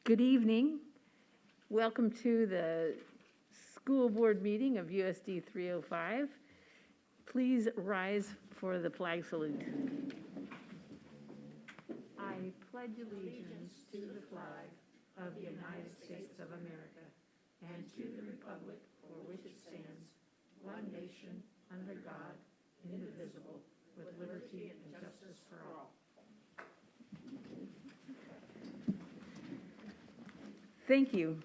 Good evening. Welcome to the school board meeting of USD 305. Please rise for the flag salute. I pledge allegiance to the flag of the United States of America and to the republic for which it stands, one nation, under God, indivisible, with liberty and justice for all. Thank you.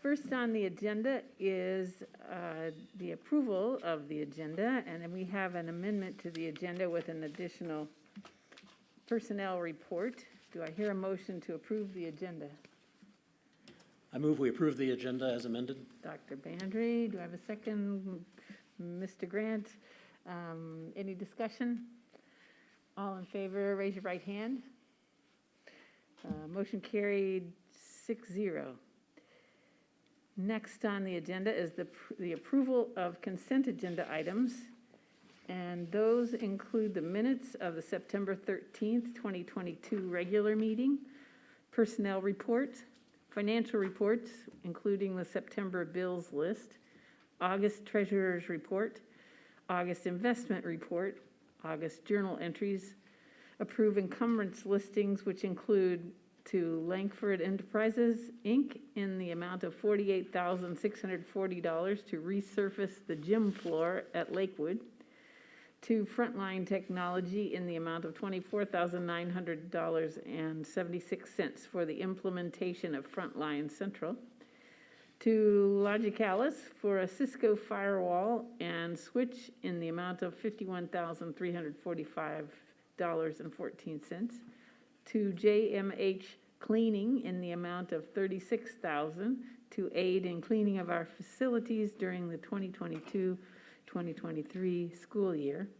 First on the agenda is the approval of the agenda, and then we have an amendment to the agenda with an additional personnel report. Do I hear a motion to approve the agenda? I move we approve the agenda as amended. Dr. Bandry, do I have a second? Mr. Grant, any discussion? All in favor, raise your right hand. Motion carried 6-0. Next on the agenda is the approval of consent agenda items, and those include the minutes of the September 13th, 2022 regular meeting, personnel reports, financial reports, including the September bills list, August treasurer's report, August investment report, August journal entries, approve encumbrance listings, which include to Langford Enterprises, Inc. in the amount of $48,640 to resurface the gym floor at Lakewood, to Frontline Technology in the amount of $24,900.76 for the implementation of Frontline Central, to Logicalis for a Cisco firewall and switch in the amount of $51,345.14, to JMH Cleaning in the amount of $36,000 to aid in cleaning of our facilities during the 2022-2023 school year,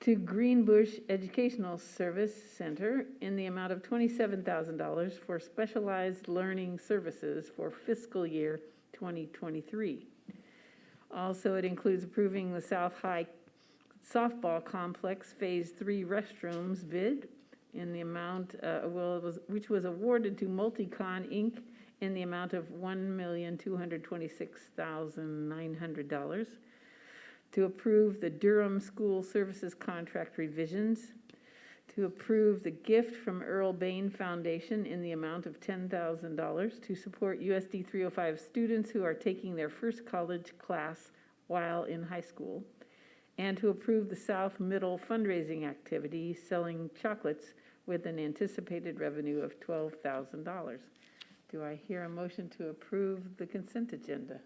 to Greenbush Educational Service Center in the amount of $27,000 for specialized learning services for fiscal year 2023. Also, it includes approving the South High Softball Complex Phase 3 restrooms bid in the amount, which was awarded to Multicon Inc. in the amount of $1,226,900, to approve the Durham School Services contract revisions, to approve the gift from Earl Bain Foundation in the amount of $10,000 to support USD 305 students who are taking their first college class while in high school, and to approve the South Middle fundraising activity selling chocolates with an anticipated revenue of $12,000. Do I hear a motion to approve the consent agenda?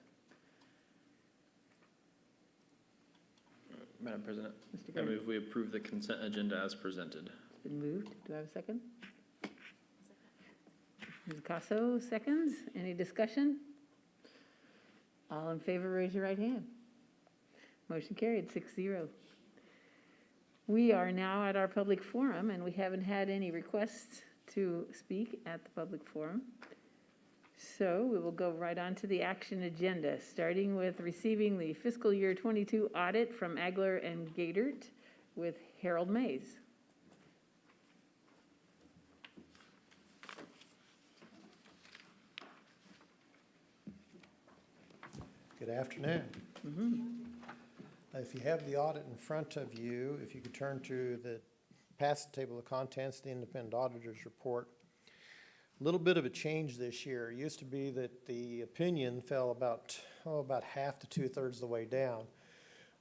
Madam President, Mr. I Gray. move we approve the consent agenda as presented. It's been moved. Do I have a second? Ms. Casso, seconds. Any discussion? All in favor, raise your right hand. Motion carried 6-0. We are now at our public forum, and we haven't had any requests to speak at the public forum. So we will go right on to the action agenda, starting with receiving the fiscal year 22 audit from Agler and Gadert with Harold Mays. Good afternoon. If you have the audit in front of you, if you could turn to past the table of contents, the independent auditor's report. A little bit of a change this year. It used to be that the opinion fell about half to 2/3 of the way down.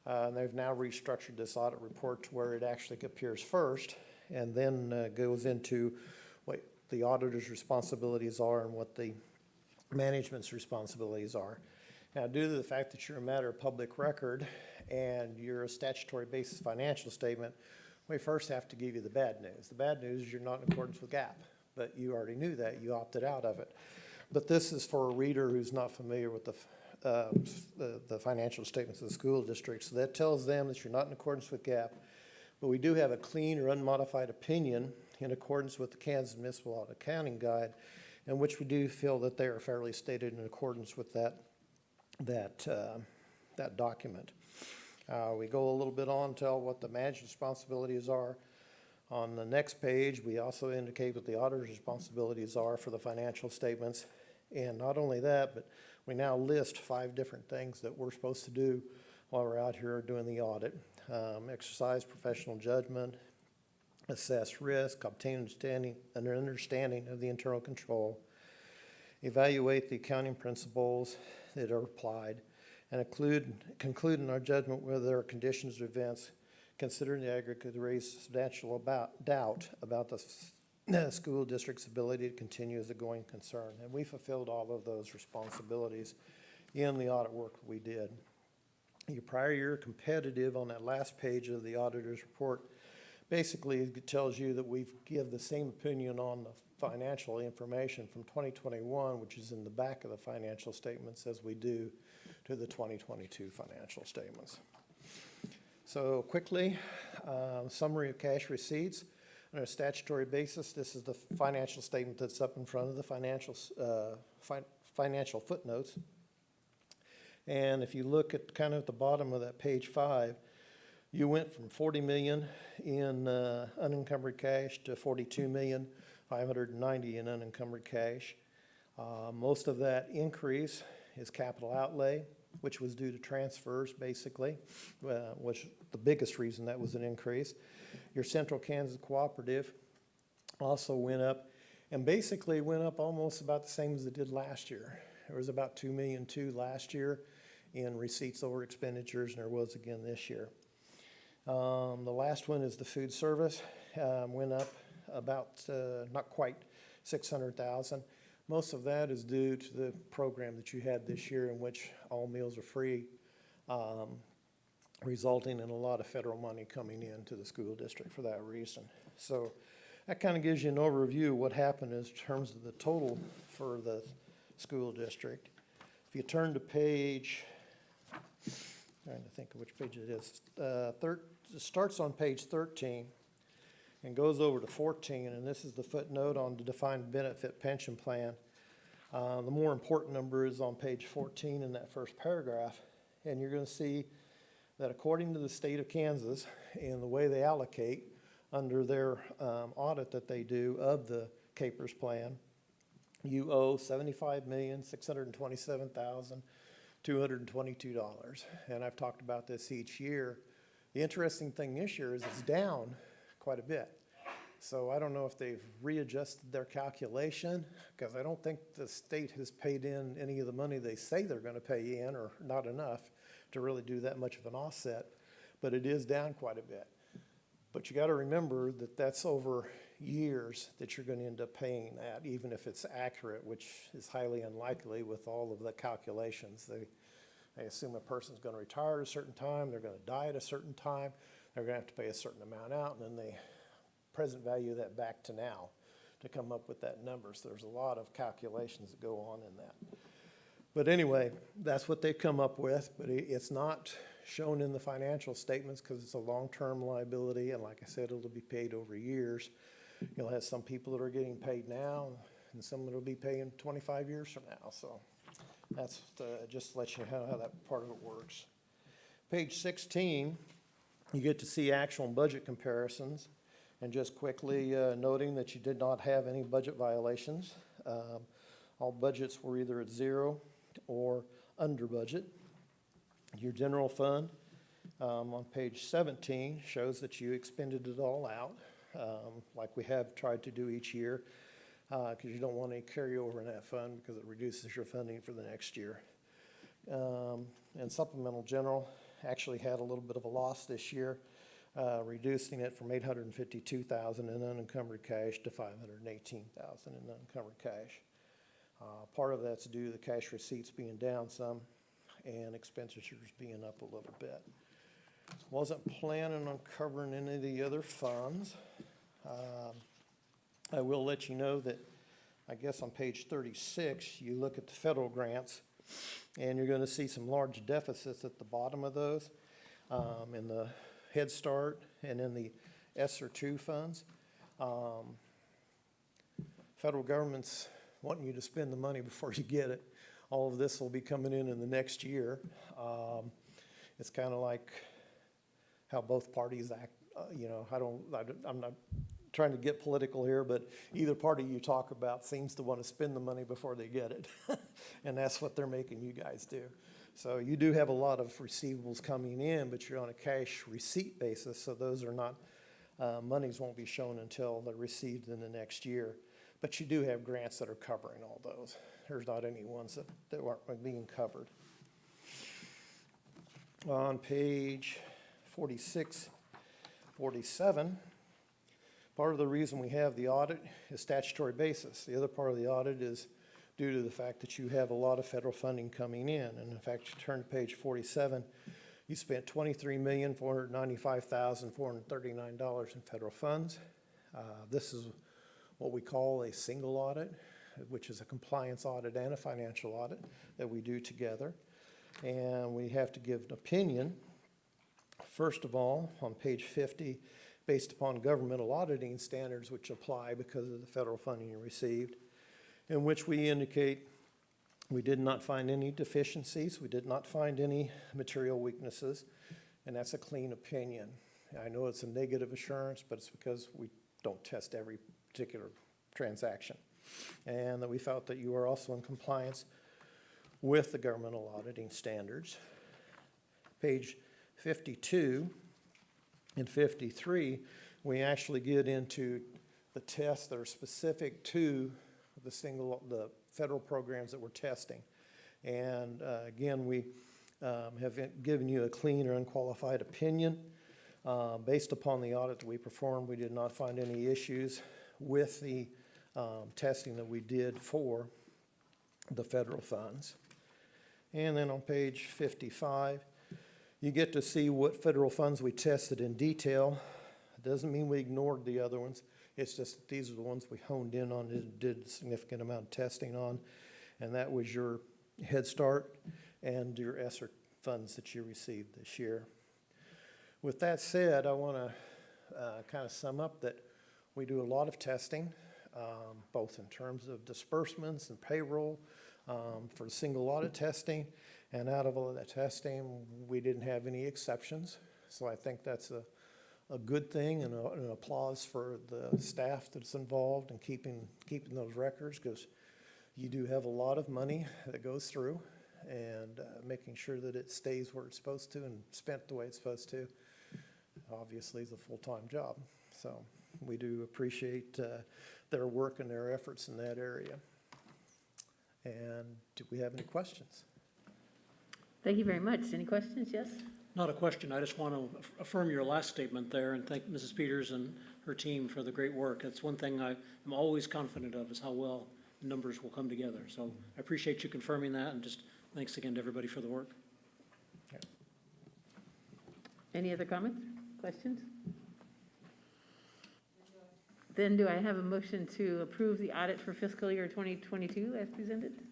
And they've now restructured this audit report to where it actually appears first and then goes into what the auditor's responsibilities are and what the management's responsibilities are. Now, due to the fact that you're a matter of public record and you're a statutory basis financial statement, we first have to give you the bad news. The bad news is you're not in accordance with GAAP, but you already knew that. You opted out of it. But this is for a reader who's not familiar with the financial statements of the school district. So that tells them that you're not in accordance with GAAP. But we do have a clean or unmodified opinion in accordance with the Kansas Municipal Audit Accounting Guide, in which we do feel that they are fairly stated in accordance with that document. We go a little bit on, tell what the management responsibilities are. On the next page, we also indicate what the auditor's responsibilities are for the financial statements. And not only that, but we now list 5 different things that we're supposed to do while we're out here doing the audit. Exercise professional judgment, assess risk, obtain an understanding of the internal control, evaluate the accounting principles that are applied, and conclude in our judgment whether there are conditions or events considered in the aggregate to raise substantial doubt about the school district's ability to continue as a going concern. And we fulfilled all of those responsibilities in the audit work we did. Your prior year competitive on that last page of the auditor's report basically it tells you that we give the same opinion on the financial information from 2021, which is in the back of the financial statements, as we do to the 2022 financial statements. So quickly, summary of cash receipts. On a statutory basis, this is the financial statement that's up in front of the financial footnotes. And if you look at kind of at the bottom of that page 5, you went from 40 million in unencumbered cash to 42,590,000 in unencumbered cash. Most of that increase is capital outlay, which was due to transfers, basically, was the biggest reason that was an increase. Your Central Kansas Cooperative also went up, and basically went up almost about the same as it did last year. There was about 2.2 million last year in receipts over expenditures, and there was again this year. The last one is the food service, went up about not quite 600,000. Most of that is due to the program that you had this year in which all meals are free, resulting in a lot of federal money coming into the school district for that reason. So that kind of gives you an overview of what happened in terms of the total for the school district. If you turn to page, trying to think of which page it is, it starts on page 13 and goes over to 14, and this is the footnote on the defined benefit pension plan. The more important number is on page 14 in that first paragraph, and you're going to see that according to the state of Kansas and the way they allocate under their audit that they do of the CAPERS plan, you owe $75,627,222. And I've talked about this each year. The interesting thing this year is it's down quite a bit. So I don't know if they've readjusted their calculation, because I don't think the state has paid in any of the money they say they're going to pay in, or not enough to really do that much of an offset, but it is down quite a bit. But you got to remember that that's over years that you're going to end up paying that, even if it's accurate, which is highly unlikely with all of the calculations. They assume a person's going to retire at a certain time, they're going to die at a certain time, they're going to have to pay a certain amount out, and then they present value that back to now to come up with that number. So there's a lot of calculations that go on in that. But anyway, that's what they come up with, but it's not shown in the financial statements because it's a long-term liability, and like I said, it'll be paid over years. You'll have some people that are getting paid now, and some that will be paying 25 years from now. So that's just to let you know how that part of it works. Page 16, you get to see actual and budget comparisons, and just quickly noting that you did not have any budget violations. All budgets were either at zero or under budget. Your general fund on page 17 shows that you expended it all out, like we have tried to do each year, because you don't want any carryover in that fund because it reduces your funding for the next year. And supplemental general actually had a little bit of a loss this year, reducing it from $852,000 in unencumbered cash to $518,000 in unencumbered cash. Part of that's due to the cash receipts being down some and expenditures being up a little bit. Wasn't planning on covering any of the other funds. I will let you know that I guess on page 36 you look at the federal grants and you're going to see some large deficits at the bottom of those in the Head Start and in the ESSER 2 funds. Federal government's wanting you to spend the money before you get it. All of this will be coming in the next year. It's kind of like how both parties act. You know, I'm not trying to get political here, but either party you talk about seems to want to spend the money before they get it. And that's what they're making you guys do. So you do have a lot of receivables coming in, but you're on a cash receipt basis, so those are not, monies won't be shown until they're received in the next year. But you do have grants that are covering all those. There's not any ones that aren't being covered. On page 46, 47, part of the reason we have the audit is statutory basis. The other part of the audit is due to the fact that you have a lot of federal funding coming in. And in fact, you turn to page 47, you spent $23,495,439 in federal funds. This is what we call a single audit, which is a compliance audit and a financial audit that we do together. And we have to give an opinion, first of all, on page 50, based upon governmental auditing standards which apply because of the federal funding you received, in which we indicate we did not find any deficiencies, we did not find any material weaknesses, and that's a clean opinion. I know it's a negative assurance, but it's because we don't test every particular transaction. And that we felt that you are also in compliance with the governmental auditing standards. Page 52 and 53, we actually get into the tests that are specific to the federal programs that we're testing. And again, we have given you a clean or unqualified opinion. Based upon the audit that we performed, we did not find any issues with the testing that we did for the federal funds. And then on page 55, you get to see what federal funds we tested in detail. It doesn't mean we ignored the other ones. It's just that these are the ones we honed in on and did a significant amount of testing on. And that was your Head Start and your ESSER funds that you received this year. With that said, I want to kind of sum up that we do a lot of testing, both in terms of disbursements and payroll for single audit testing. And out of all of that testing, we didn't have any exceptions. So I think that's a good thing and an applause for the staff that's involved in keeping those records, because you do have a lot of money that goes through, and making sure that it stays where it's supposed to and spent the way it's supposed to, obviously is a full-time job. So we do appreciate their work and their efforts in that area. And do we have any questions? Thank you very much. Any questions? Yes? Not a question. I just want to affirm your last statement there and thank Mrs. Peters and her team for the great work. That's one thing I am always confident of, is how well the numbers will come together. So I appreciate you confirming that, and just thanks again to everybody for the work. Any other comments, questions? Then do I have a motion to approve the audit for fiscal year 2022 as presented?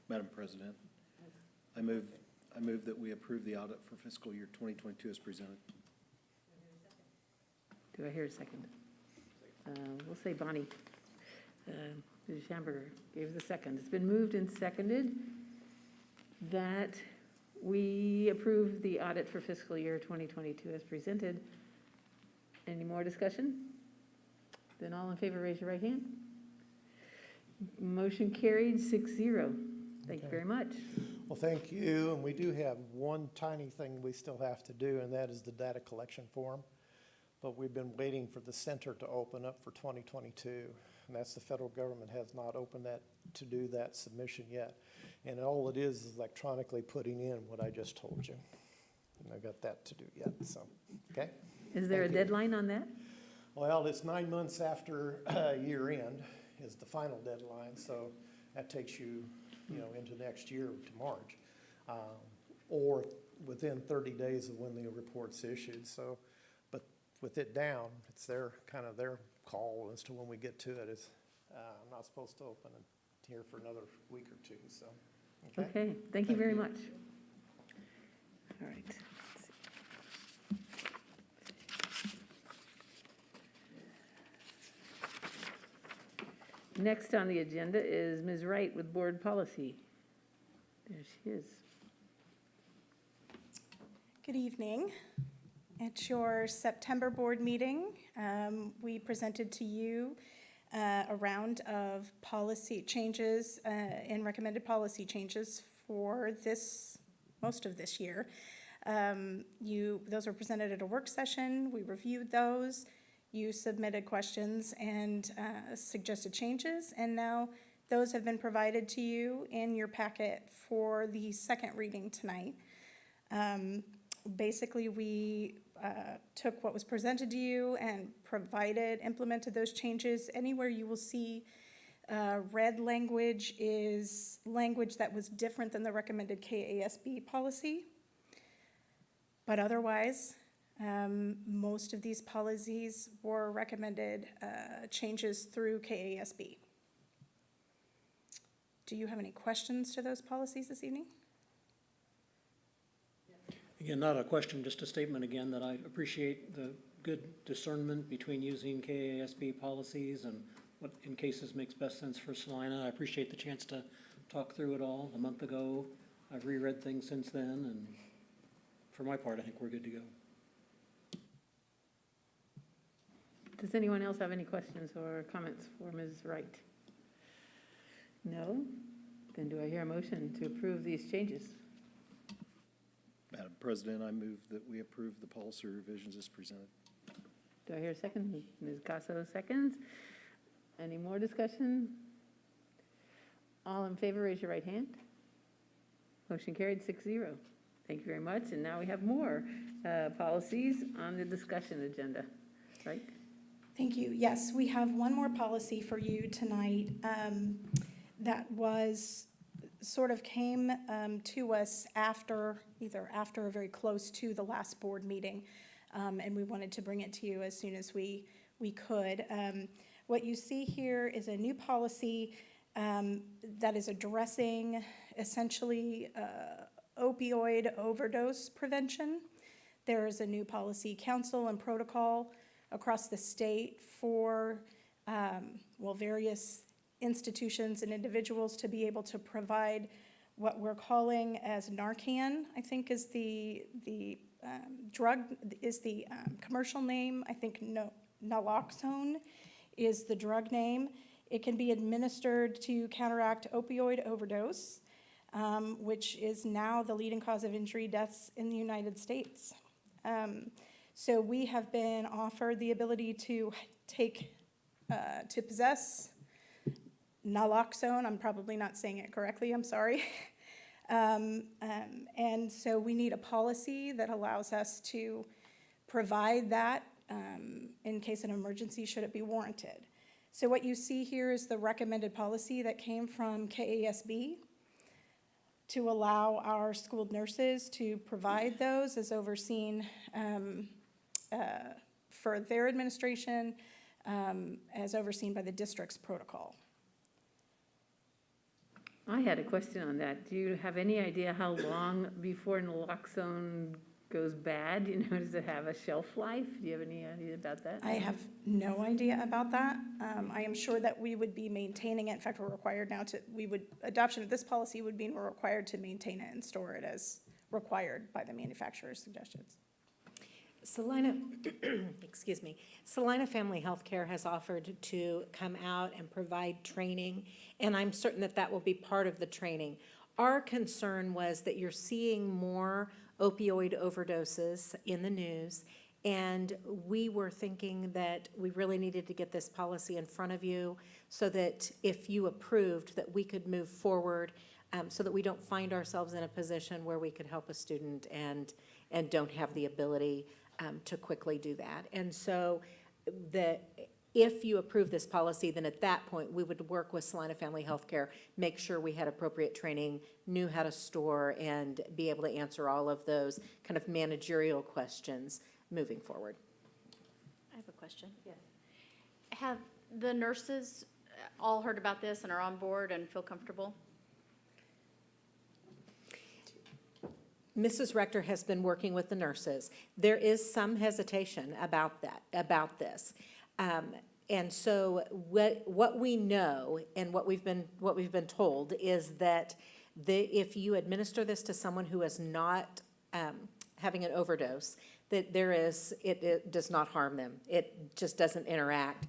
Madam President, I move that we approve the audit for fiscal year 2022 as presented. Do I hear a second? We'll say Bonnie. Mrs. Schamberger gave the second. It's been moved and seconded that we approve the audit for fiscal year 2022 as presented. Any more discussion? Then all in favor, raise your right hand. Motion carried 6-0. Thank you very much. Well, thank you. And we do have one tiny thing we still have to do, and that is the data collection form. But we've been waiting for the center to open up for 2022. And that's the federal government has not opened that to do that submission yet. And all it is electronically putting in what I just told you. And I've got that to do yet, so, okay? Is there a Thank you. deadline on that? Well, it's 9 months after year end is the final deadline, so that takes you, into next year to March, or within 30 days of when the report's issued. So, but with it down, it's their call as to when we get to it. I'm not supposed to open it here for another week or two. So, Okay, thank you very much. All right. Next on the agenda is Ms. Wright with Board Policy. There she is. Good evening. At your September board meeting, we presented to you a round of policy changes and recommended policy changes for most of this year. Those were presented at a work session. We reviewed those. You submitted questions and suggested changes, and now those have been provided to you in your packet for the second reading tonight. Basically, we took what was presented to you and implemented those changes. Anywhere you will see red language is language that was different than the recommended KASB policy. But otherwise, most of these policies were recommended changes through KASB. Do you have any questions to those policies this evening? Again, not a question, just a statement again, that I appreciate the good discernment between using KASB policies and what in cases makes best sense for Salina. I appreciate the chance to talk through it all a month ago. I've reread things since then, and for my part, I think we're good to go. Does anyone else have any questions or comments for Ms. Wright? No? Then do I hear a motion to approve these changes? Madam President, I move that we approve the policy revisions as presented. Do I hear a second? Ms. Gasso seconds. Any more discussion? All in favor, raise your right hand. Motion carried 6-0. Thank you very much. And now we have more policies on the discussion agenda, right? Thank you. Yes, we have one more policy for you tonight that came to us either after or very close to the last board meeting, and we wanted to bring it to you as soon as we could. What you see here is a new policy that is addressing essentially opioid overdose prevention. There is a new policy council and protocol across the state for various institutions and individuals to be able to provide what we're calling as Narcan, I think is the drug, is the commercial name. I think naloxone is the drug name. It can be administered to counteract opioid overdose, which is now the leading cause of injury deaths in the United States. So we have been offered the ability to possess naloxone. I'm probably not saying it correctly, I'm sorry. And so we need a policy that allows us to provide that in case an emergency should it be warranted. So what you see here is the recommended policy that came from KASB to allow our school nurses to provide those as overseen for their administration as overseen by the district's protocol. I had a question on that. Do you have any idea how long before naloxone goes bad? Does it have a shelf life? Do you have any idea about that? I have no idea about that. I am sure that we would be maintaining it. In fact, we're required now adoption of this policy would mean we're required to maintain it and store it as required by the manufacturer's suggestions. Salina, excuse me, Salina Family Healthcare has offered to come out and provide training, and I'm certain that that will be part of the training. Our concern was that you're seeing more opioid overdoses in the news, and we were thinking that we really needed to get this policy in front of you so that if you approved, that we could move forward so that we don't find ourselves in a position where we could help a student and don't have the ability to quickly do that. And so if you approve this policy, then at that point, we would work with Salina Family Healthcare, make sure we had appropriate training, knew how to store, and be able to answer all of those kind of managerial questions moving forward. I have a question. Yes. Have the nurses all heard about this and are on board and feel comfortable? Mrs. Rector has been working with the nurses. There is some hesitation about this. And so what we know and what we've been told is that if you administer this to someone who has not having an overdose, that it does not harm them. It just doesn't interact.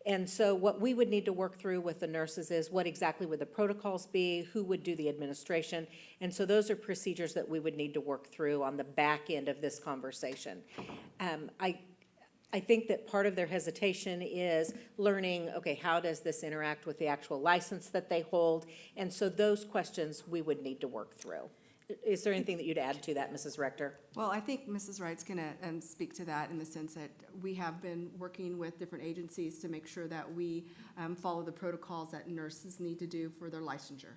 And so what we would need to work through with the nurses is what exactly would the protocols be, who would do the administration? And so those are procedures that we would need to work through on the back end of this conversation. I think that part of their hesitation is learning, okay, how does this interact with the actual license that they hold? And so those questions we would need to work through. Is there anything that you'd add to that, Mrs. Rector? Well, I think Mrs. Wright's going to speak to that in the sense that we have been working with different agencies to make sure that we follow the protocols that nurses need to do for their licensure.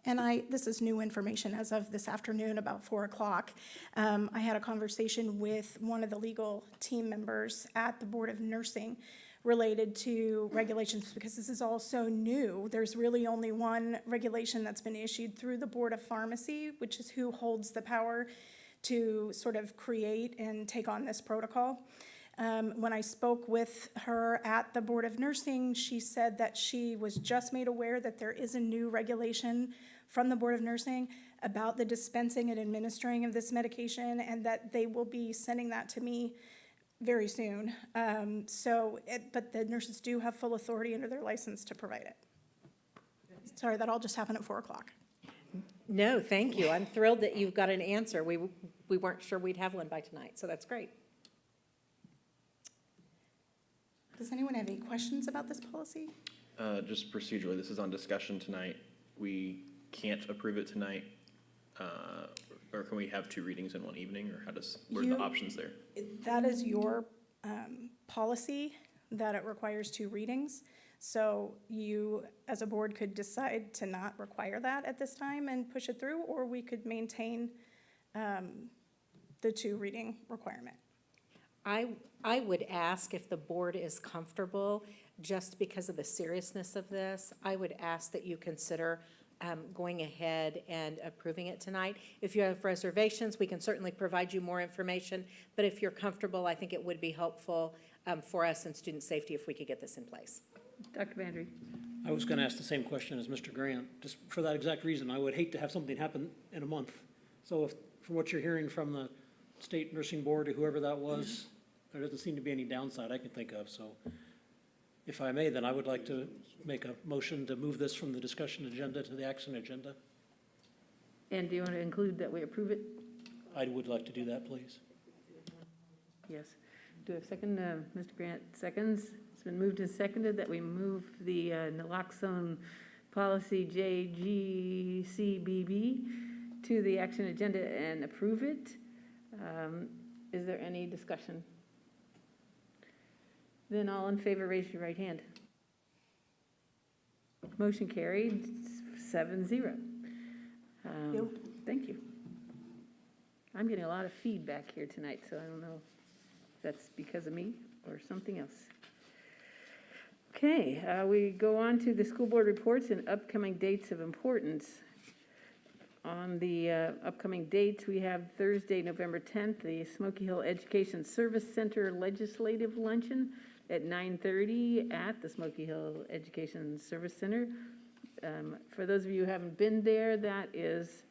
And this is new information as of this afternoon, about 4 o'clock. I had a conversation with one of the legal team members at the Board of Nursing related to regulations, because this is all so new. There's really only one regulation that's been issued through the Board of Pharmacy, which is who holds the power to sort of create and take on this protocol. When I spoke with her at the Board of Nursing, she said that she was just made aware that there is a new regulation from the Board of Nursing about the dispensing and administering of this medication, and that they will be sending that to me very soon. But the nurses do have full authority under their license to provide it. Sorry, that all just happened at 4 o'clock. No, thank you. I'm thrilled that you've got an answer. We weren't sure we'd have one by tonight, so that's great. Does anyone have any questions about this policy? Just procedurally, this is on discussion tonight. We can't approve it tonight, or can we have 2 readings in one evening, or what are the options there? That is your policy, that it requires 2 readings. So you, as a board, could decide to not require that at this time and push it through, or we could maintain the 2 reading requirement. I would ask if the board is comfortable, just because of the seriousness of this, I would ask that you consider going ahead and approving it tonight. If you have reservations, we can certainly provide you more information, but if you're comfortable, I think it would be helpful for us in student safety if we could get this in place. Dr. Bandry? I was going to ask the same question as Mr. Grant, just for that exact reason. I would hate to have something happen in a month. So from what you're hearing from the state nursing board or whoever that was, there doesn't seem to be any downside I can think of. So if I may, then I would like to make a motion to move this from the discussion agenda to the action agenda. And do you want to include that we approve it? I would like to do that, please. Yes. Do I have a second? Mr. Grant seconds. It's been moved and seconded that we move the naloxone policy JGCBB to the action agenda and approve it. Is there any discussion? Then all in favor, raise your right hand. Motion carried, 7-0. Thank you. I'm getting a lot of feedback here tonight, so I don't know if that's because of me or something else. Okay, we go on to the school board reports and upcoming dates of importance. On the upcoming dates, we have Thursday, November 10th, the Smoky Hill Education Service Center Legislative Luncheon at 9:30 at the Smoky Hill Education Service Center. For those of you who haven't been there, that is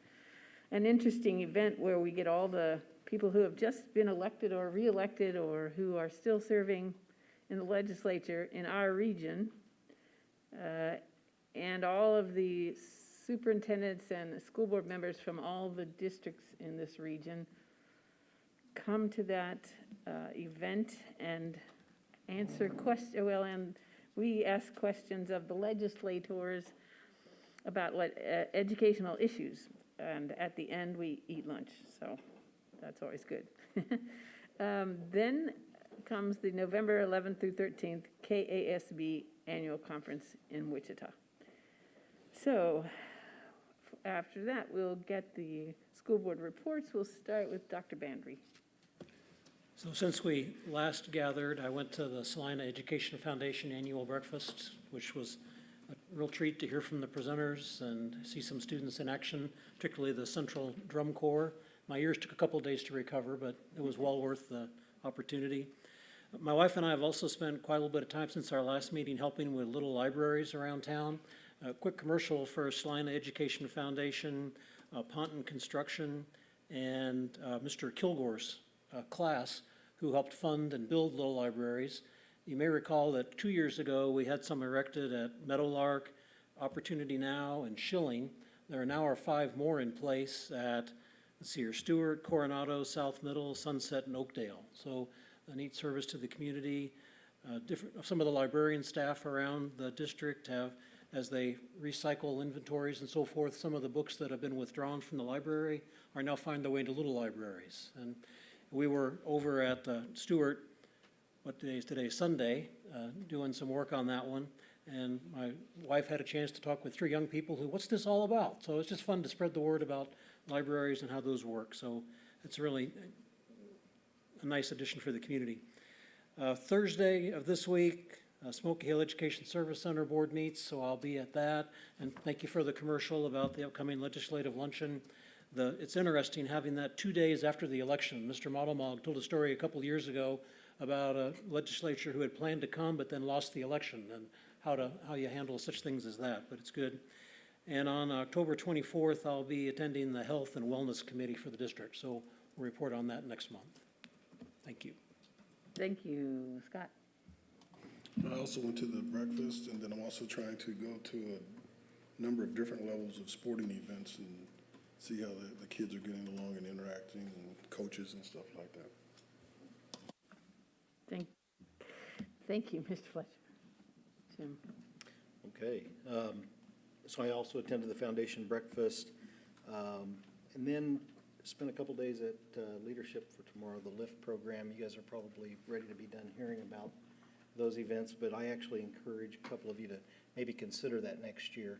an interesting event where we get all the people who have just been elected or re-elected or who are still serving in the legislature in our region, and all of the superintendents and the school board members from all the districts in this region come to that event and answer questions. Well, and we ask questions of the legislators about educational issues. And at the end, we eat lunch, so that's always good. Then comes the November 11th through 13th KASB Annual Conference in Wichita. So after that, we'll get the school board reports. We'll start with Dr. Bandry. So since we last gathered, I went to the Salina Education Foundation annual breakfast, which was a real treat to hear from the presenters and see some students in action, particularly the Central Drum Corps. My ears took a couple of days to recover, but it was well worth the opportunity. My wife and I have also spent quite a little bit of time since our last meeting helping with little libraries around town. A quick commercial for Salina Education Foundation, Ponton Construction, and Mr. Kilgore's class, who helped fund and build little libraries. You may recall that 2 years ago, we had some erected at Meadowlark, Opportunity Now, and Schilling. There now are 5 more in place at, let's see here, Stewart, Coronado, South Middle, Sunset, and Oakdale. So a neat service to the community. Some of the librarian staff around the district have, as they recycle inventories and so forth, some of the books that have been withdrawn from the library are now finding their way into little libraries. And we were over at Stewart, what day is today, Sunday, doing some work on that one. And my wife had a chance to talk with 3 young people who, what's this all about? So it's just fun to spread the word about libraries and how those work. So it's really a nice addition for the community. Thursday of this week, Smoky Hill Education Service Center Board meets, so I'll be at that. And thank you for the commercial about the upcoming legislative luncheon. It's interesting having that 2 days after the election. Mr. Modelmog told a story a couple years ago about a legislature who had planned to come but then lost the election, and how you handle such things as that, but it's good. And on October 24th, I'll be attending the Health and Wellness Committee for the district, so we'll report on that next month. Thank you. Thank you. Scott? I also went to the breakfast, and then I'm also trying to go to a number of different levels of sporting events and see how the kids are getting along and interacting, and coaches and stuff like that. Thank you, Mr. Fletcher. Jim? Okay, so I also attended the foundation breakfast, and then spent a couple days at Leadership for Tomorrow, the LIFT program. You guys are probably ready to be done hearing about those events, but I actually encourage a couple of you to maybe consider that next year.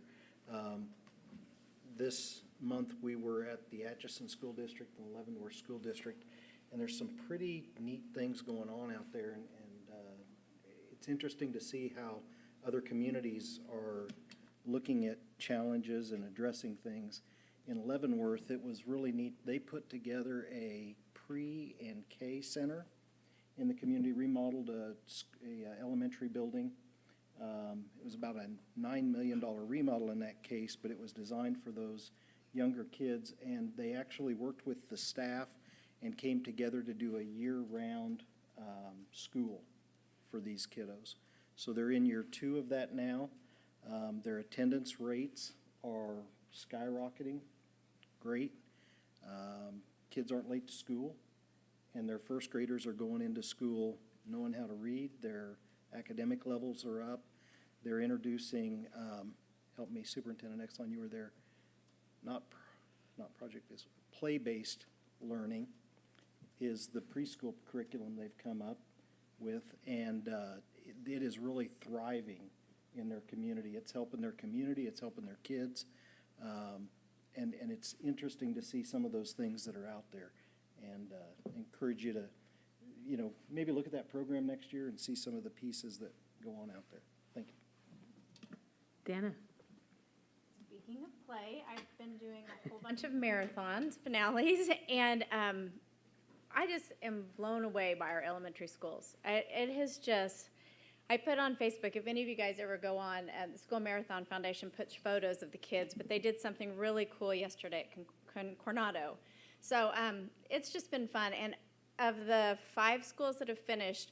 This month, we were at the Atchison School District and Leavenworth School District, and there's some pretty neat things going on out there, and it's interesting to see how other communities are looking at challenges and addressing things. In Leavenworth, it was really neat. They put together a pre and K center in the community, remodeled a elementary building. It was about a $9 million remodel in that case, but it was designed for those younger kids, and they actually worked with the staff and came together to do a year-round school for these kiddos. So they're in year 2 of that now. Their attendance rates are skyrocketing. Great. Kids aren't late to school, and their first graders are going into school knowing how to read. Their academic levels are up. They're introducing, help me, Superintendent Exelon, you were there, not project-based, play-based learning is the preschool curriculum they've come up with, and it is really thriving in their community. It's helping their community, it's helping their kids, and it's interesting to see some of those things that are out there, and encourage you to, maybe look at that program next year and see some of the pieces that go on out there. Thank you. Dana? Speaking of play, I've been doing a whole bunch of marathons, finales, and I just am blown away by our elementary schools. It has just, I put on Facebook, if any of you guys ever go on, the School Marathon Foundation puts photos of the kids, but they did something really cool yesterday at Coronado. So it's just been fun, and of the 5 schools that have finished,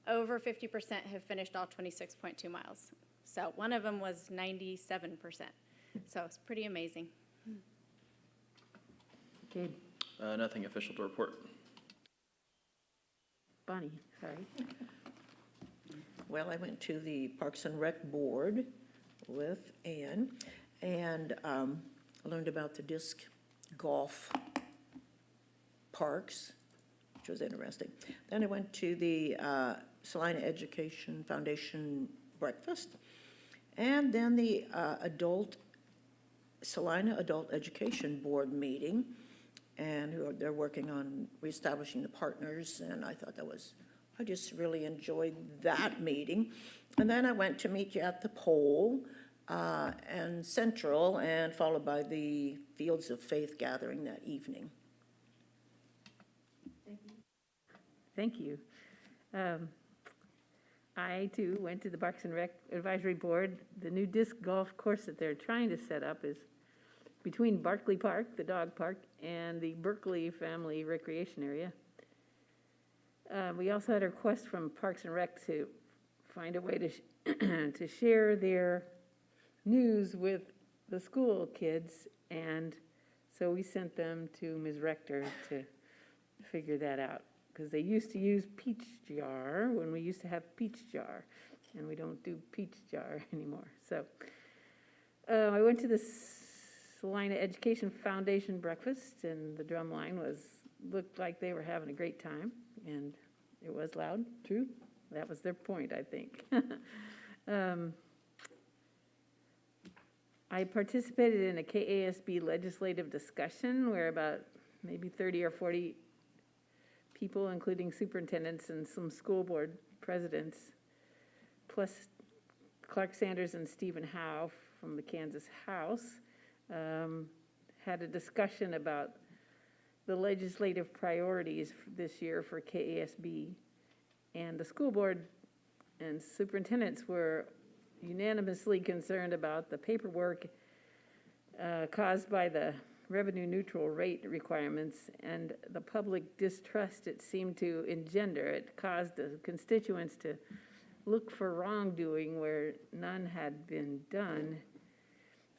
over 50% have finished all 26.2 miles. So one of them was 97%. So it's pretty amazing. Gabe? Nothing official to report. Bonnie, sorry. Well, I went to the Parks and Rec Board with Ann, and I learned about the disc golf parks, which was interesting. Then I went to the Salina Education Foundation breakfast, and then the Salina Adult Education Board meeting, and they're working on reestablishing the partners, and I thought I just really enjoyed that meeting. And then I went to meet you at the Pole and Central, and followed by the Fields of Faith gathering that evening. Thank you. I, too, went to the Parks and Rec Advisory Board. The new disc golf course that they're trying to set up is between Barkley Park, the dog park, and the Berkeley Family Recreation Area. We also had a request from Parks and Rec to find a way to, to share their news with the school kids, and so we sent them to Ms. Rector to figure that out, because they used to use Peach Jar when we used to have Peach Jar, and we don't do Peach Jar anymore. So I went to the Salina Education Foundation breakfast, and the drum line looked like they were having a great time, and it was loud, true. That was their point, I think. I participated in a KASB legislative discussion where about maybe 30 or 40 people, including superintendents and some school board presidents, plus Clark Sanders and Stephen Howe from the Kansas House, had a discussion about the legislative priorities this year for KASB. And the school board and superintendents were unanimously concerned about the paperwork caused by the revenue neutral rate requirements and the public distrust it seemed to engender. It caused the constituents to look for wrongdoing where none had been done,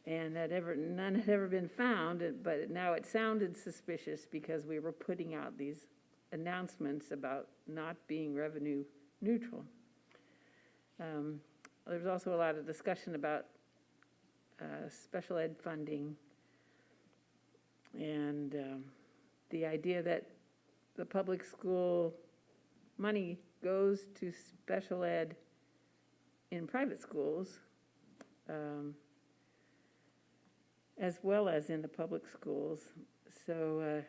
and none had ever been found, but now it sounded suspicious because we were putting out these announcements about not being revenue neutral. There was also a lot of discussion about special ed funding and the idea that the public school money goes to special ed in private schools as well as in the public schools. So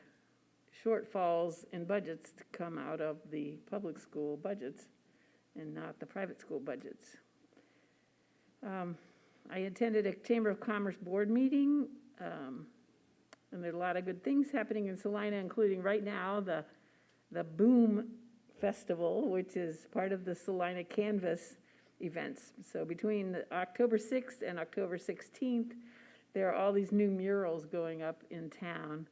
shortfalls in budgets come out of the public school budgets and not the private school budgets. I attended a Chamber of Commerce board meeting, and there's a lot of good things happening in Salina, including right now the Boom Festival, which is part of the Salina Canvas events. So between October 6th and October 16th, there are all these new murals going up in town.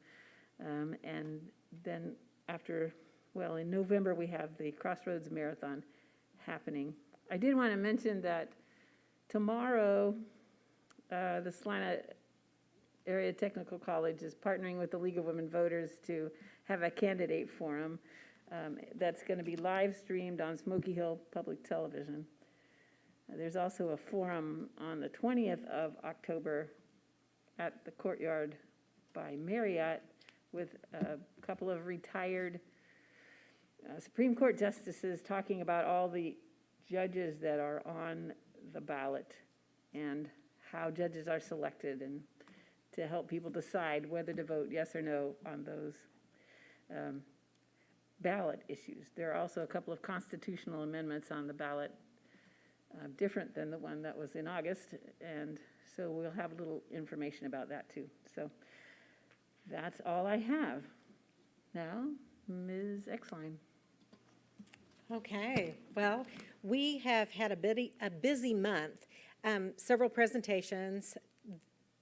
And then in November, we have the Crossroads Marathon happening. I did want to mention that tomorrow, the Salina Area Technical College is partnering with the League of Women Voters to have a candidate forum that's going to be live streamed on Smoky Hill Public Television. There's also a forum on the 20th of October at the Courtyard by Marriott with a couple of retired Supreme Court justices talking about all the judges that are on the ballot and how judges are selected, and to help people decide whether to vote yes or no on those ballot issues. There are also a couple of constitutional amendments on the ballot, different than the one that was in August, and so we'll have a little information about that too. So that's all I have. Now, Ms. Exline. Okay, well, we have had a busy month. Several presentations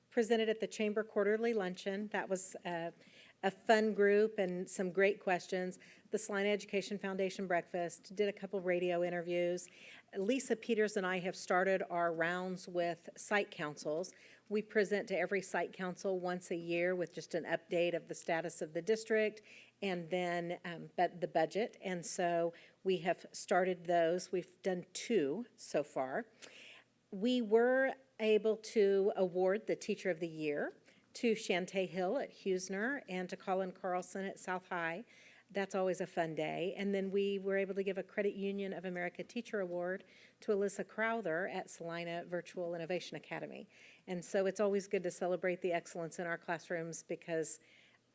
presented at the Chamber Quarterly Luncheon. That was a fun group and some great questions. The Salina Education Foundation breakfast, did a couple radio interviews. Lisa Peters and I have started our rounds with site councils. We present to every site council once a year with just an update of the status of the district and then the budget. And so we have started those. We've done 2 so far. We were able to award the Teacher of the Year to Shantae Hill at Huesner and to Colin Carlson at South High. That's always a fun day. And then we were able to give a Credit Union of America Teacher Award to Alyssa Crowther at Salina Virtual Innovation Academy. And so it's always good to celebrate the excellence in our classrooms because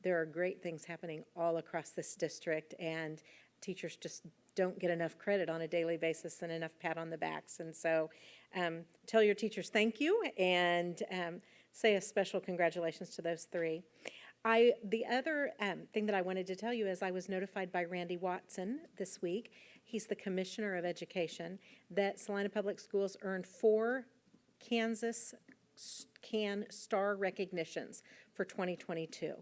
there are great things happening all across this district, and teachers just don't get enough credit on a daily basis and enough pat on the backs. And so tell your teachers thank you, and say a special congratulations to those 3. The other thing that I wanted to tell you is I was notified by Randy Watson this week, he's the Commissioner of Education, that Salina Public Schools earned 4 Kansas Can Star recognitions for 2022.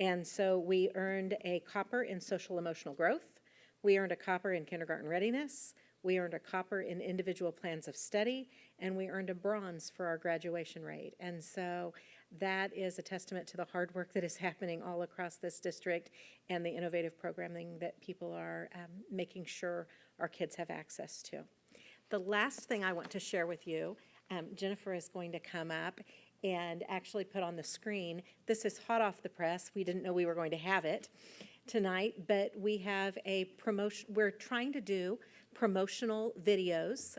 And so we earned a copper in social emotional growth. We earned a copper in kindergarten readiness. We earned a copper in individual plans of study, and we earned a bronze for our graduation rate. And so that is a testament to the hard work that is happening all across this district and the innovative programming that people are making sure our kids have access to. The last thing I want to share with you, Jennifer is going to come up and actually put on the screen. This is hot off the press. We didn't know we were going to have it tonight, but we have a promotion. We're trying to do promotional videos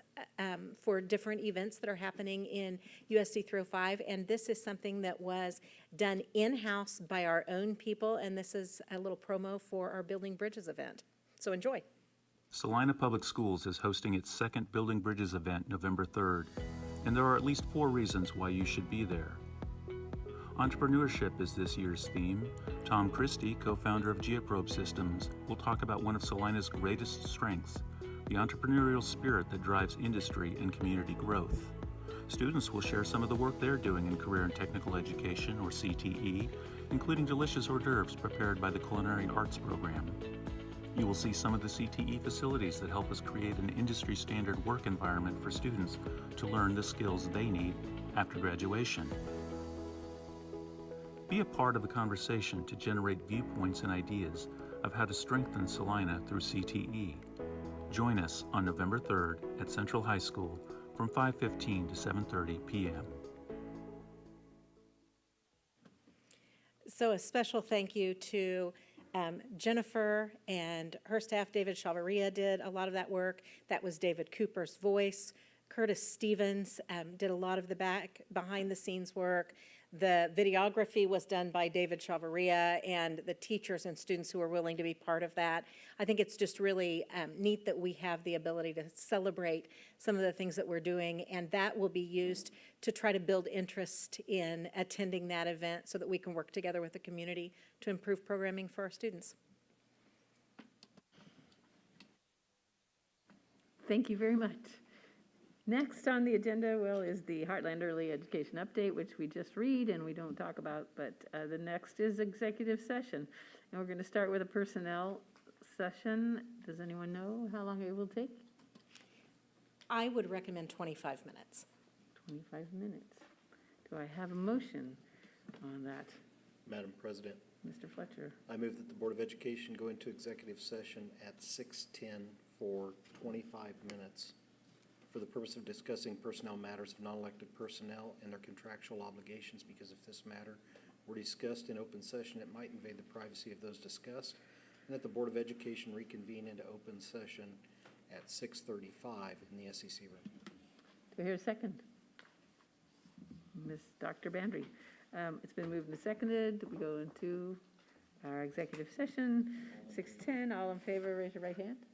for different events that are happening in USD 305, and this is something that was done in-house by our own people, and this is a little promo for our Building Bridges event. So enjoy. Salina Public Schools is hosting its second Building Bridges event November 3rd, and there are at least 4 reasons why you should be there. Entrepreneurship is this year's theme. Tom Christie, co-founder of Geoprobe Systems, will talk about one of Salina's greatest strengths, the entrepreneurial spirit that drives industry and community growth. Students will share some of the work they're doing in Career and Technical Education, or CTE, including delicious hors d'oeuvres prepared by the Culinary Arts program. You will see some of the CTE facilities that help us create an industry-standard work environment for students to learn the skills they need after graduation. Be a part of the conversation to generate viewpoints and ideas of how to strengthen Salina through CTE. Join us on November 3rd at Central High School from 5:15 to 7:30 p.m. So a special thank you to Jennifer and her staff. David Chavaria did a lot of that work. That was David Cooper's voice. Curtis Stevens did a lot of the behind the scenes work. The videography was done by David Chavaria and the teachers and students who are willing to be part of that. I think it's just really neat that we have the ability to celebrate some of the things that we're doing, and that will be used to try to build interest in attending that event so that we can work together with the community to improve programming for our students. Thank you very much. Next on the agenda, well, is the Heartland Early Education Update, which we just read and we don't talk about, but the next is executive session. And we're going to start with a personnel session. Does anyone know how long it will take? I would recommend 25 minutes. 25 minutes. Do I have a motion on that? Madam President, Mr. Fletcher? I move that the Board of Education go into executive session at 6:10 for 25 minutes for the purpose of discussing personnel matters of non-elected personnel and their contractual obligations, because if this matter were discussed in open session, it might invade the privacy of those discussed, and that the Board of Education reconvene into open session at 6:35 in the SEC room. Do I hear a second? Dr. Bandry. It's been moved and seconded. We go into our executive session, 6:10. All in favor, raise your right hand.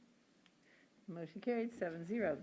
Motion carried, 7-0.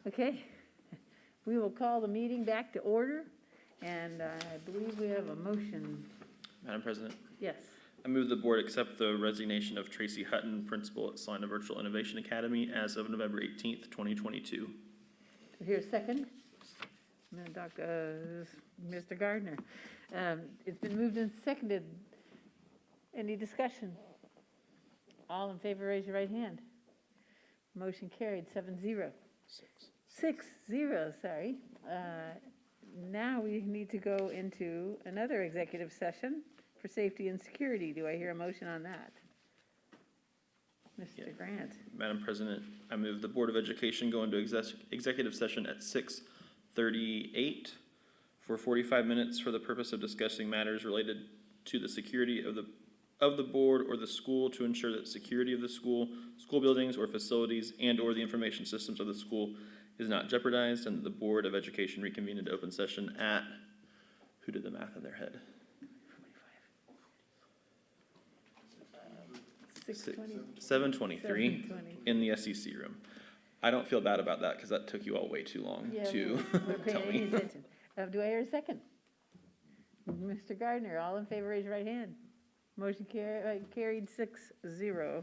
Okay, we will call the meeting back to order, and I believe we have a motion. Madam President, Yes, I move the board accept the resignation of Tracy Hutton, principal at Salina Virtual Innovation Academy as of November 18th, 2022. here's second. Mr. Gardner. It's been moved and seconded. Any discussion? All in favor, raise your right hand. Motion carried, 7-0. 6-0, sorry. Now we need to go into another executive session for safety and security. Do I hear a motion on that? Mr. Grant. Madam President, I move the Board of Education go into executive session at 6:38 for 45 minutes for the purpose of discussing matters related to the security of the board or the school to ensure that security of the school buildings or facilities and/or the information systems of the school is not jeopardized, and that the Board of Education reconvene into open session at, who did the math in their head? 7:23 in the SEC room. I don't feel bad about that because that took you all way too long Yeah, to we're tell paying me. attention. Do I hear a second? Mr. Gardner, all in favor, raise your right hand. Motion carried 6-0.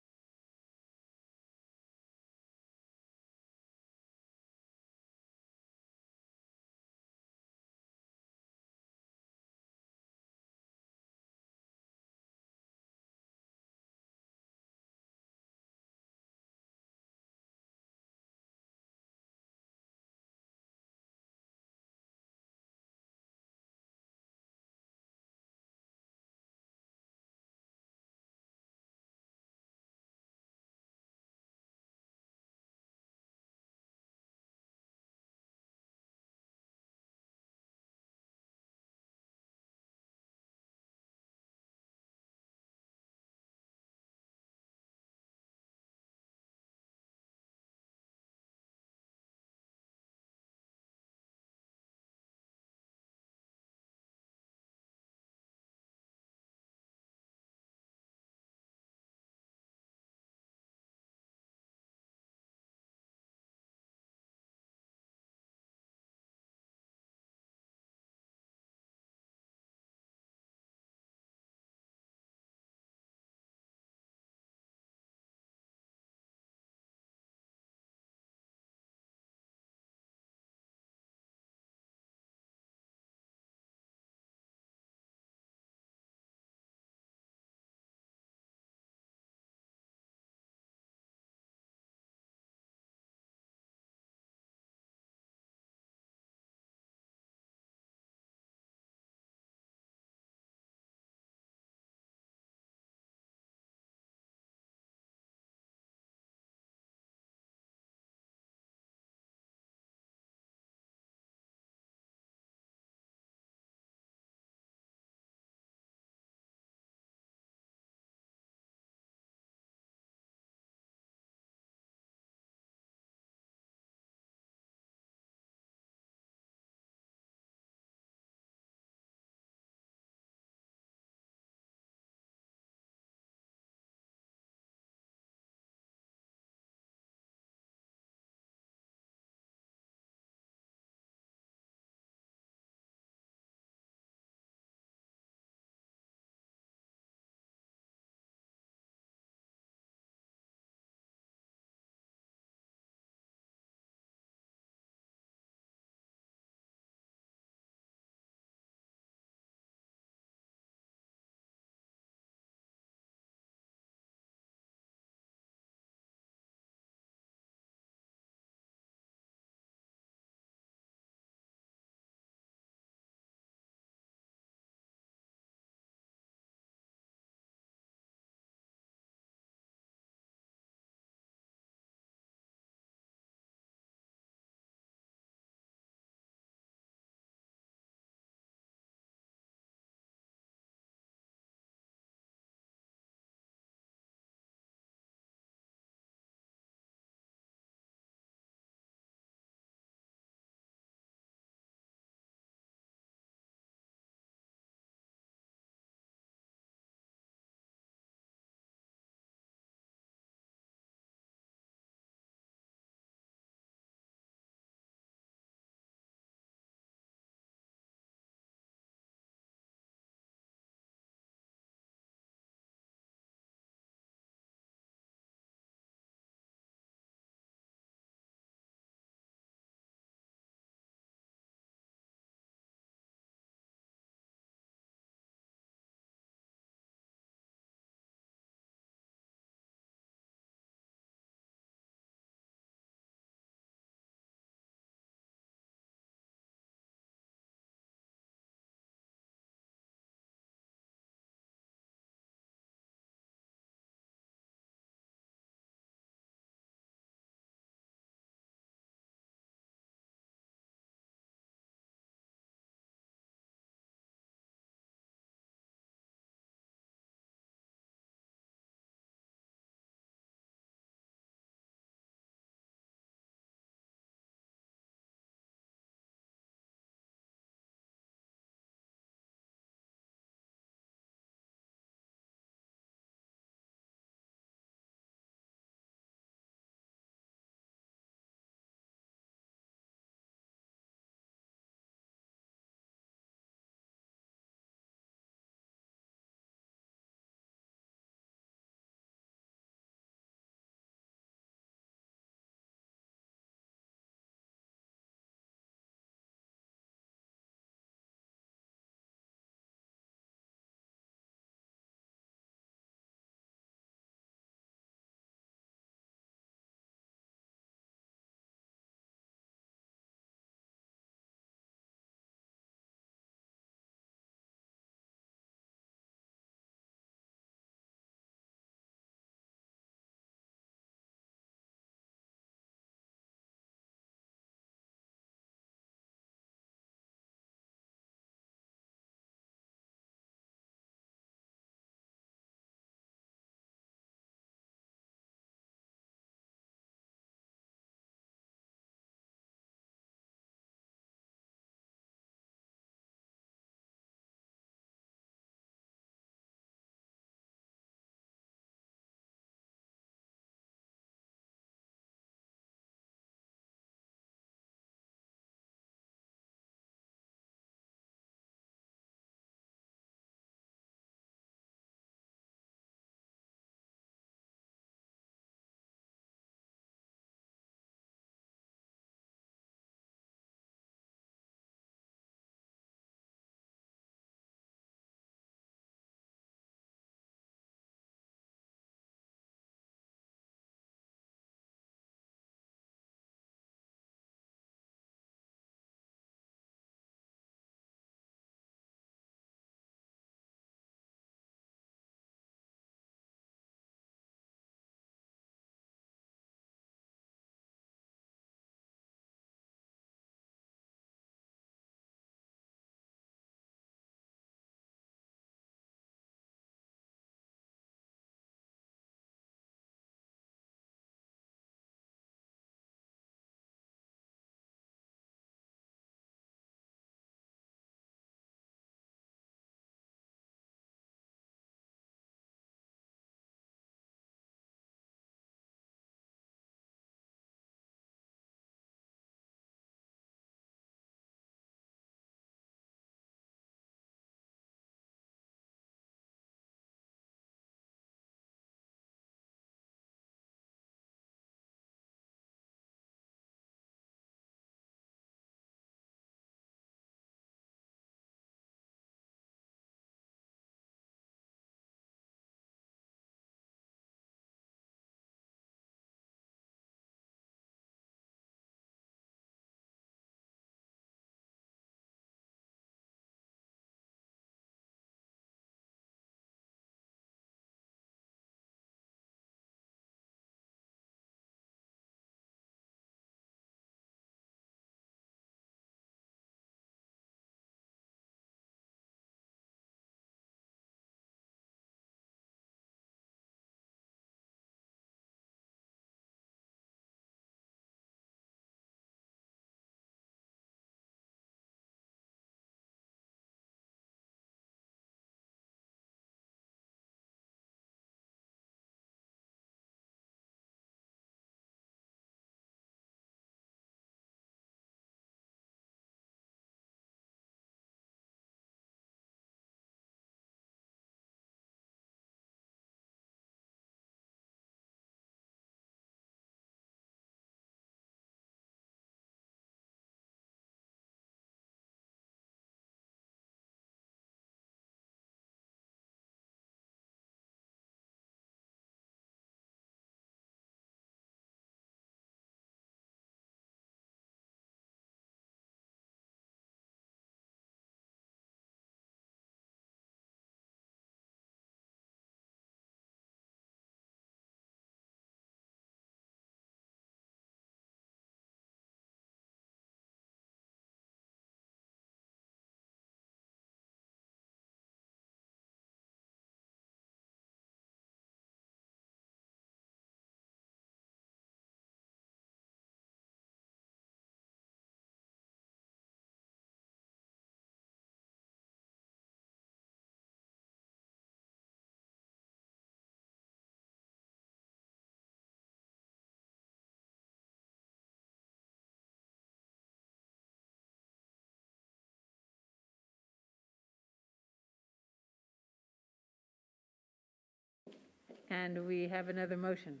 And we have another motion.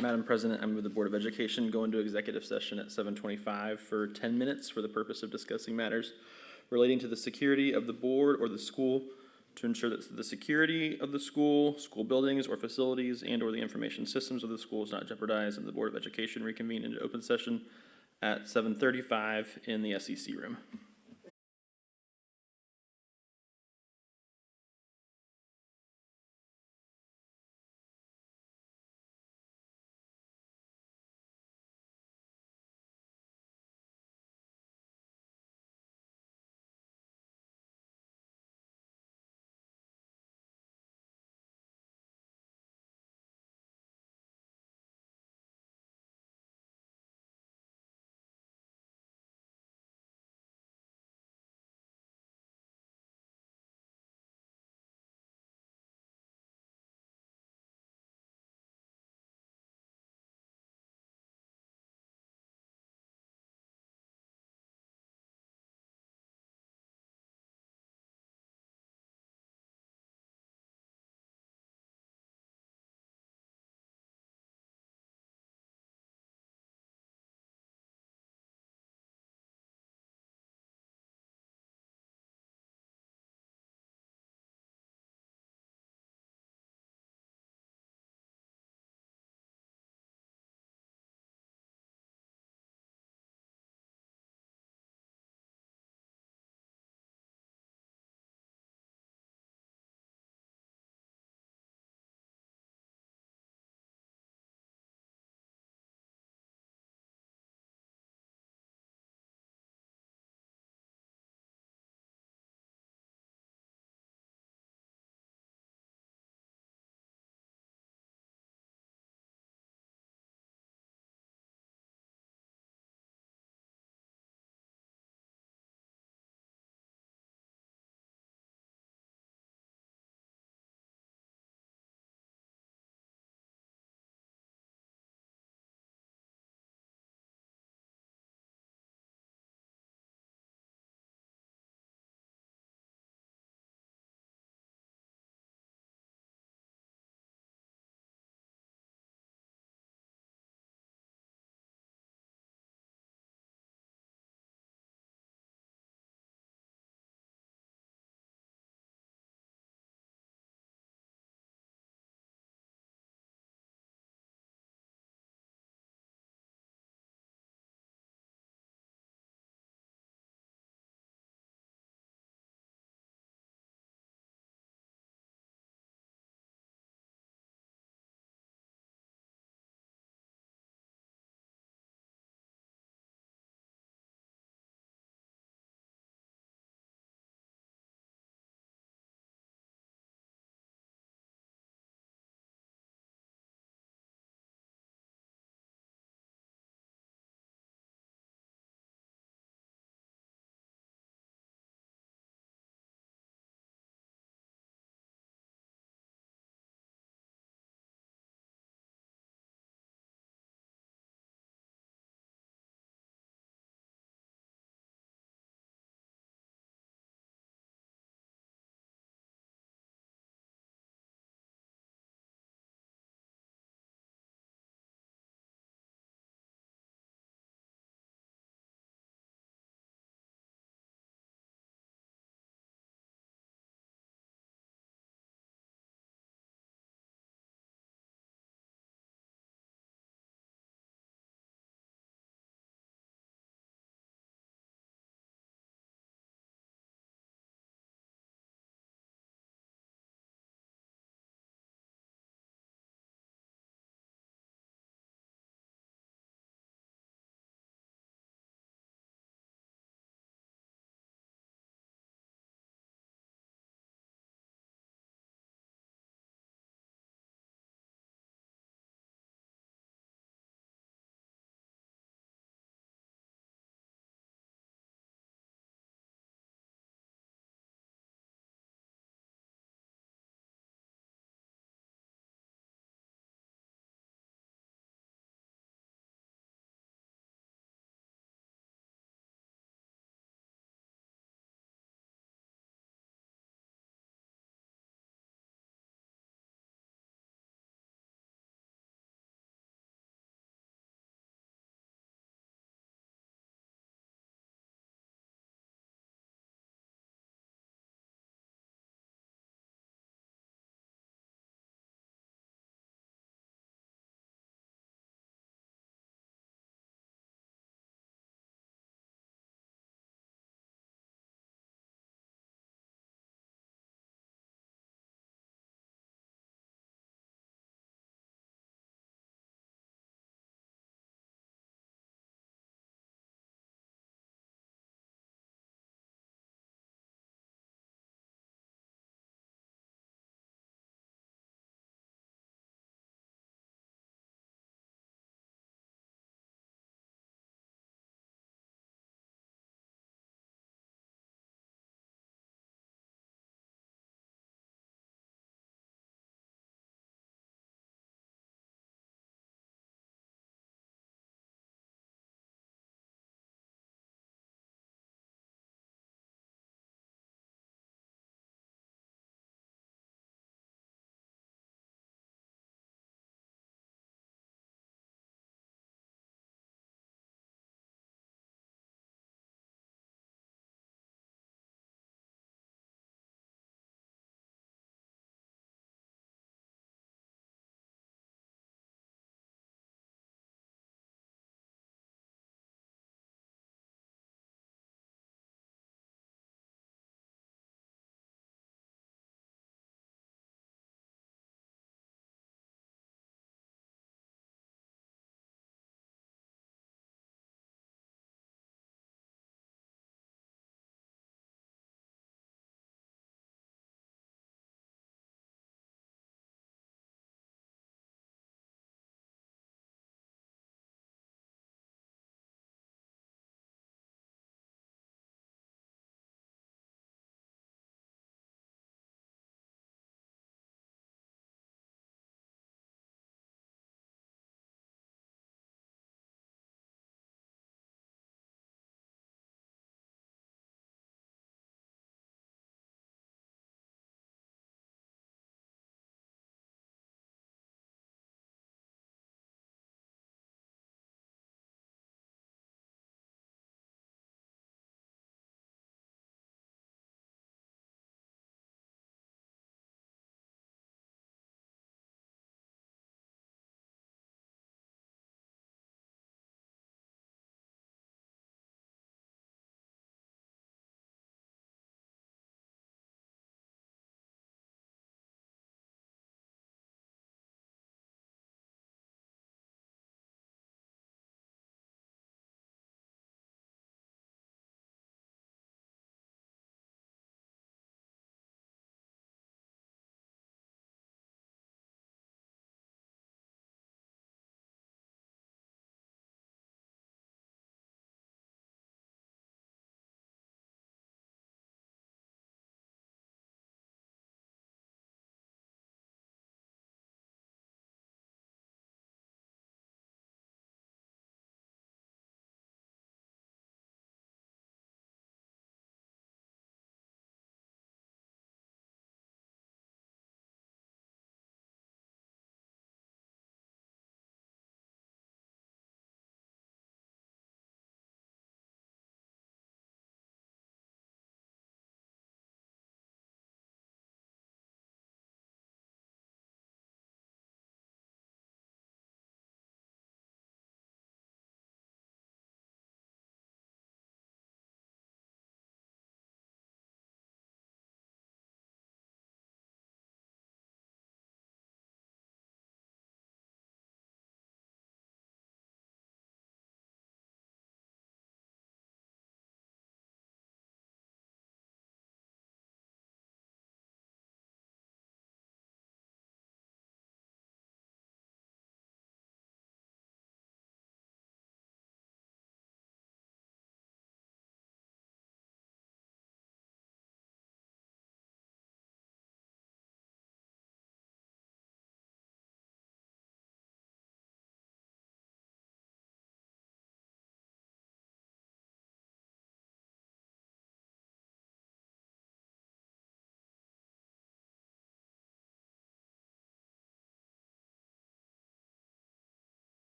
Madam President, I move the Board of Education go into executive session at 7:25 for 10 minutes for the purpose of discussing matters relating to the security of the board or the school to ensure that the security of the school, school buildings or facilities, and/or the information systems of the school is not jeopardized, and the Board of Education reconvene into open session at 7:35 in the SEC room.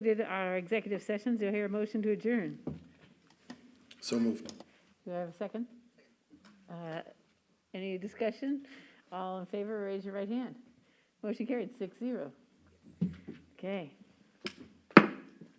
Did our executive sessions, do I hear a motion to adjourn? So moved. Do I have a second? Any discussion? All in favor, raise your right hand. Motion carried, 6-0. Okay.